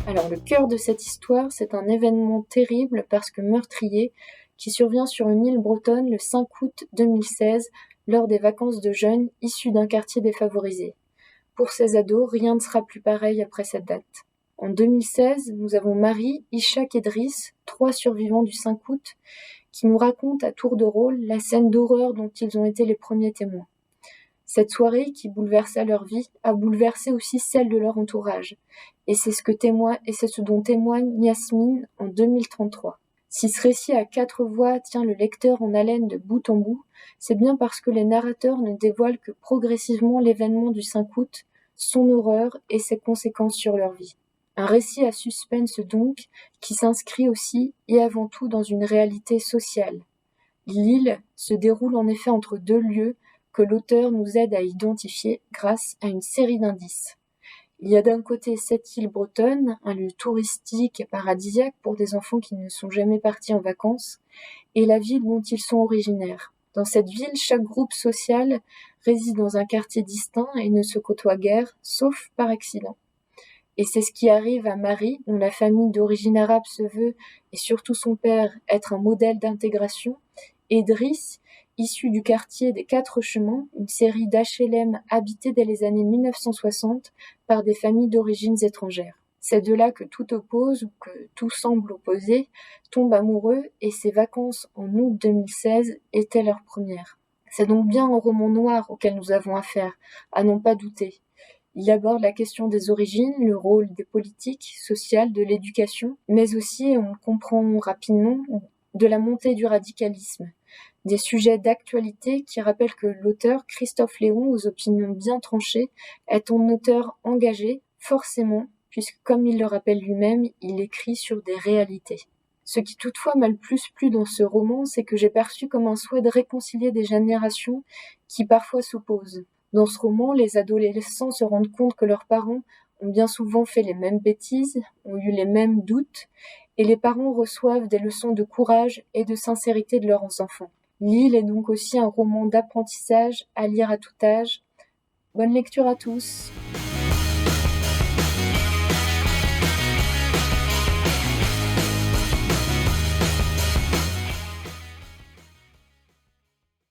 Alors, le cœur de cette histoire, c'est un événement terrible parce que meurtrier qui survient sur une île bretonne le 5 août 2016 lors des vacances de jeunes issus d'un quartier défavorisé. Pour ces ados, rien ne sera plus pareil après cette date. En 2016, nous avons Marie, Ishak et Driss, 3 survivants du 5 août, qui nous racontent à tour de rôle la scène d'horreur dont ils ont été les premiers témoins. Cette soirée qui bouleversa leur vie a bouleversé aussi celle de leur entourage. Et c'est ce dont témoigne Yasmine en 2033. Si ce récit à 4 voix tient le lecteur en haleine de bout en bout, c'est bien parce que les narrateurs ne dévoilent que progressivement l'événement du 5 août, son horreur et ses conséquences sur leur vie. Un récit à suspense donc, qui s'inscrit aussi et avant tout dans une réalité sociale. L'île se déroule en effet entre 2 lieux que l'auteur nous aide à identifier grâce à une série d'indices. Il y a d'un côté cette île bretonne, un lieu touristique et paradisiaque pour des enfants qui ne sont jamais partis en vacances, et la ville dont ils sont originaires. Dans cette ville, chaque groupe social réside dans un quartier distinct et ne se côtoie guère, sauf par accident. Et c'est ce qui arrive à Marie, dont la famille d'origine arabe se veut, et surtout son père, être un modèle d'intégration, et Driss, issu du quartier des Quatre Chemins, une série d'HLM habitées dès les années 1960 par des familles d'origines étrangères. C'est de là que tout oppose, ou que tout semble opposer, tombent amoureux, et ces vacances en août 2016 étaient leurs premières. C'est donc bien un roman noir auquel nous avons affaire, à n'en pas douter. Il aborde la question des origines, le rôle des politiques, sociales, de l'éducation, mais aussi, on comprend rapidement, de la montée du radicalisme. Des sujets d'actualité qui rappellent que l'auteur, Christophe Léon, aux opinions bien tranchées, est un auteur engagé, forcément, puisque comme il le rappelle lui-même, il écrit sur des réalités. Ce qui toutefois m'a le plus plu dans ce roman, c'est que j'ai perçu comme un souhait de réconcilier des générations qui parfois s'opposent. Dans ce roman, les adolescents se rendent compte que leurs parents ont bien souvent fait les mêmes bêtises, ont eu les mêmes doutes, et les parents reçoivent des leçons de courage et de sincérité de leurs enfants. L'île est donc aussi un roman d'apprentissage à lire à tout âge. Bonne lecture à tous!